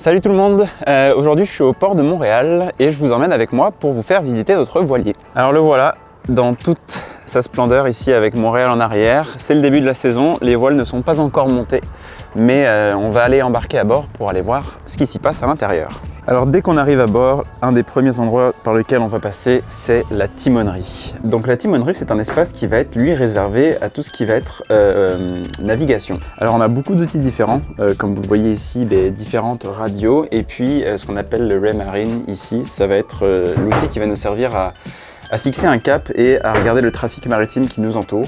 Salut tout le monde, aujourd'hui je suis au port de Montréal et je vous emmène avec moi pour vous faire visiter notre voilier. Alors le voilà dans toute sa splendeur ici avec Montréal en arrière. C'est le début de la saison, les voiles ne sont pas encore montées, mais on va aller embarquer à bord pour aller voir ce qui s'y passe à l'intérieur. Alors dès qu'on arrive à bord, un des premiers endroits par lequel on va passer, c'est la timonerie. Donc la timonerie, c'est un espace qui va être lui réservé à tout ce qui va être navigation. Alors on a beaucoup d'outils différents, comme vous le voyez ici, différentes radios, et puis ce qu'on appelle le Raymarine ici, ça va être l'outil qui va nous servir à fixer un cap et à regarder le trafic maritime qui nous entoure.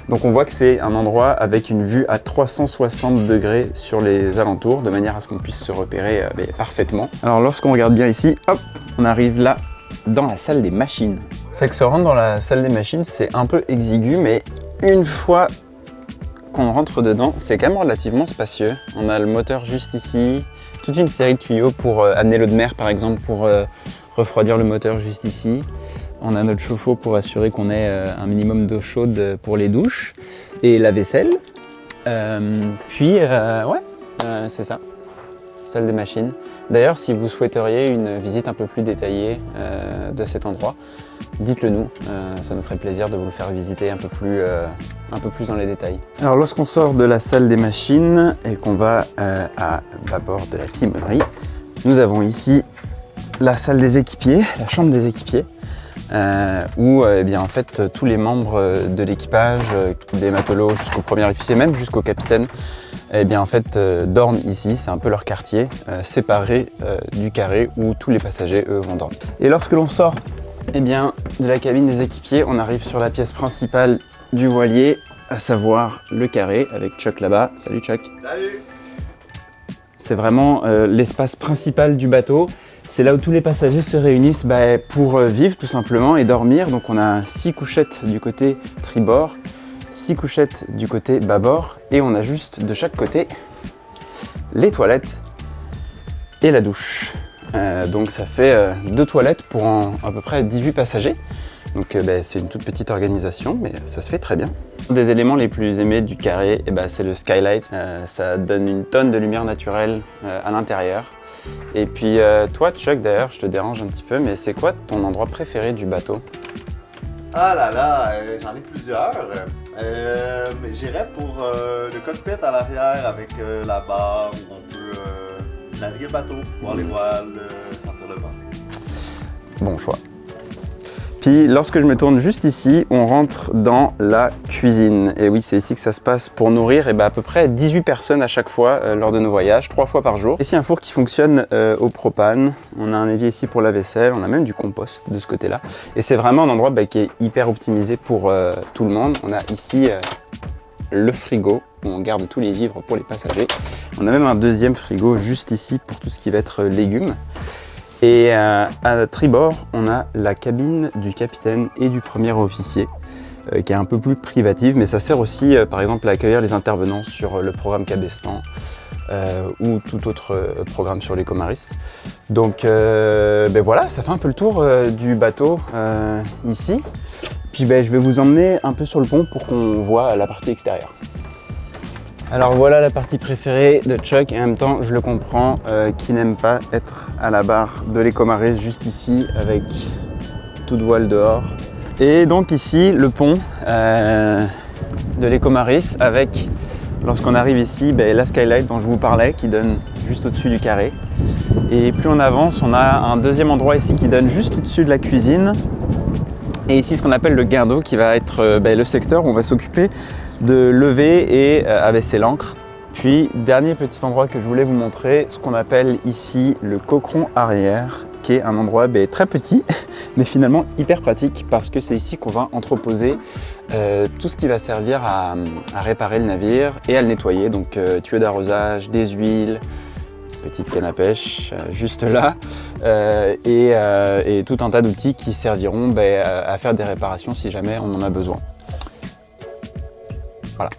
Donc on voit que c'est un endroit avec une vue à 360 degrés sur les alentours, de manière à ce qu'on puisse se repérer parfaitement. Alors lorsqu'on regarde bien ici, hop, on arrive là dans la salle des machines. Fait que se rendre dans la salle des machines, c'est un peu exigu, mais une fois qu'on rentre dedans, c'est quand même relativement spacieux. On a le moteur juste ici, toute une série de tuyaux pour amener l'eau de mer par exemple, pour refroidir le moteur juste ici. On a notre chauffe-eau pour assurer qu'on ait un minimum d'eau chaude pour les douches et la vaisselle. C'est ça, salle des machines. D'ailleurs, si vous souhaiteriez une visite un peu plus détaillée de cet endroit, dites-le nous, ça nous ferait plaisir de vous le faire visiter un peu plus dans les détails. Alors lorsqu'on sort de la salle des machines et qu'on va à bâbord de la timonerie, nous avons ici la salle des équipiers, la chambre des équipiers. Où en fait tous les membres de l'équipage, des matelots jusqu'au premier officier, même jusqu'au capitaine, dorment ici. C'est un peu leur quartier, séparé du carré où tous les passagers eux vont dormir. Et lorsque l'on sort de la cabine des équipiers, on arrive sur la pièce principale du voilier, à savoir le carré avec Chuck là-bas. Salut Chuck. Salut. C'est vraiment l'espace principal du bateau. C'est là où tous les passagers se réunissent pour vivre tout simplement et dormir. Donc on a 6 couchettes du côté tribord, 6 couchettes du côté bâbord et on a juste de chaque côté les toilettes et la douche. Donc ça fait 2 toilettes pour à peu près 18 passagers. Donc c'est une toute petite organisation, mais ça se fait très bien. Un des éléments les plus aimés du carré, c'est le skylight. Ça donne une tonne de lumière naturelle à l'intérieur. Et puis toi Chuck, d'ailleurs, je te dérange un petit peu, mais c'est quoi ton endroit préféré du bateau? Ah là là, j'en ai plusieurs. J'irais pour le cockpit à l'arrière avec la barre où on peut naviguer le bateau, voir les voiles, sentir le vent. Bon choix. Puis lorsque je me tourne juste ici, on rentre dans la cuisine. Et oui, c'est ici que ça se passe pour nourrir à peu près 18 personnes à chaque fois lors de nos voyages, 3 fois par jour. Ici un four qui fonctionne au propane. On a un évier ici pour la vaisselle, on a même du compost de ce côté-là. Et c'est vraiment un endroit qui est hyper optimisé pour tout le monde. On a ici le frigo où on garde tous les vivres pour les passagers. On a même un deuxième frigo juste ici pour tout ce qui va être légumes. Et à tribord, on a la cabine du capitaine et du premier officier qui est un peu plus privative, mais ça sert aussi par exemple à accueillir les intervenants sur le programme Cabestan ou tout autre programme sur les Comaris. Donc voilà, ça fait un peu le tour du bateau ici. Puis je vais vous emmener un peu sur le pont pour qu'on voit la partie extérieure. Alors voilà la partie préférée de Chuck et en même temps je le comprends, qui n'aime pas être à la barre de l'Ecomaris juste ici avec toute voile dehors. Et donc ici le pont de l'Ecomaris avec, lorsqu'on arrive ici, la skylight dont je vous parlais qui donne juste au-dessus du carré. Et plus on avance, on a un deuxième endroit ici qui donne juste au-dessus de la cuisine. Et ici ce qu'on appelle le guindeau qui va être le secteur où on va s'occuper de lever et abaisser l'ancre. Puis dernier petit endroit que je voulais vous montrer, ce qu'on appelle ici le coqueron arrière, qui est un endroit très petit mais finalement hyper pratique parce que c'est ici qu'on va entreposer tout ce qui va servir à réparer le navire et à le nettoyer. Donc tuyaux d'arrosage, des huiles, petite canne à pêche juste là et tout un tas d'outils qui serviront à faire des réparations si jamais on en a besoin. Voilà.